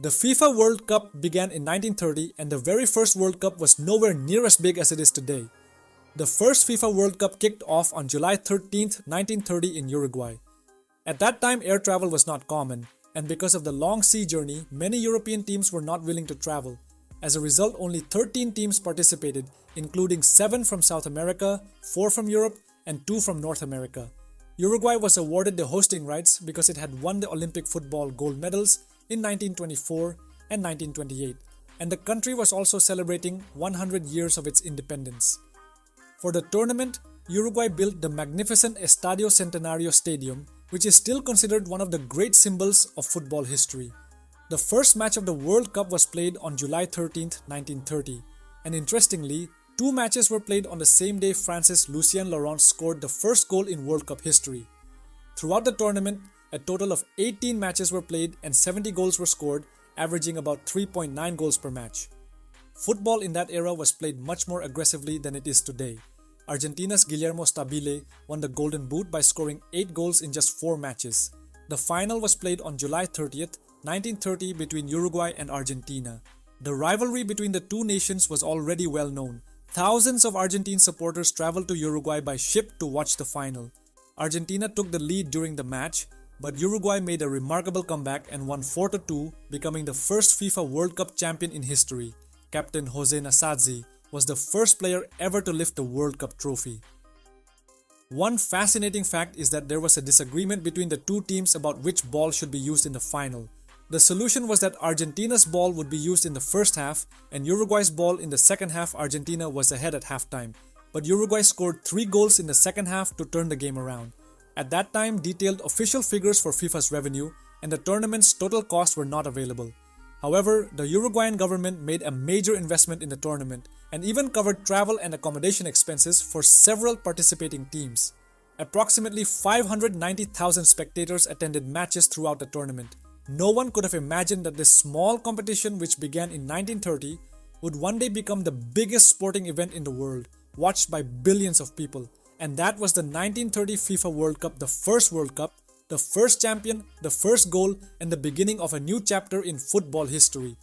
The FIFA World Cup began in 1930 and the very first World Cup was nowhere near as big as it is today. The first FIFA World Cup kicked off on July 13, 1930 in Uruguay. At that time, air travel was not common, and because of the long sea journey, many European teams were not willing to travel. As a result, only 13 teams participated, including 7 from South America, 4 from Europe, and 2 from North America. Uruguay was awarded the hosting rights because it had won the Olympic football gold medals in 1924 and 1928, and the country was also celebrating 100 years of its independence. For the tournament, Uruguay built the magnificent Estadio Centenario Stadium, which is still considered one of the great symbols of football history. The first match of the World Cup was played on July 13, 1930, and interestingly, 2 matches were played on the same day Francis Lucien Laurent scored the first goal in World Cup history. Throughout the tournament, a total of 18 matches were played and 70 goals were scored, averaging about 3.9 goals per match. Football in that era was played much more aggressively than it is today. Argentina's Guillermo Stabile won the Golden Boot by scoring 8 goals in just 4 matches. The final was played on July 30th, 1930 between Uruguay and Argentina. The rivalry between the two nations was already well known. Thousands of Argentine supporters traveled to Uruguay by ship to watch the final. Argentina took the lead during the match, but Uruguay made a remarkable comeback and won 4-2, becoming the first FIFA World Cup champion in history. Captain Jose Nasazzi was the first player ever to lift the World Cup trophy. One fascinating fact is that there was a disagreement between the two teams about which ball should be used in the final. The solution was that Argentina's ball would be used in the first half and Uruguay's ball in the second half. Argentina was ahead at halftime, but Uruguay scored 3 goals in the second half to turn the game around. At that time, detailed official figures for FIFA's revenue and the tournament's total cost were not available. However, the Uruguayan government made a major investment in the tournament and even covered travel and accommodation expenses for several participating teams. Approximately 590,000 spectators attended matches throughout the tournament. No one could have imagined that this small competition, which began in 1930, would one day become the biggest sporting event in the world, watched by billions of people. And that was the 1930 FIFA World Cup, the first World Cup, the first champion, the first goal, and the beginning of a new chapter in football history.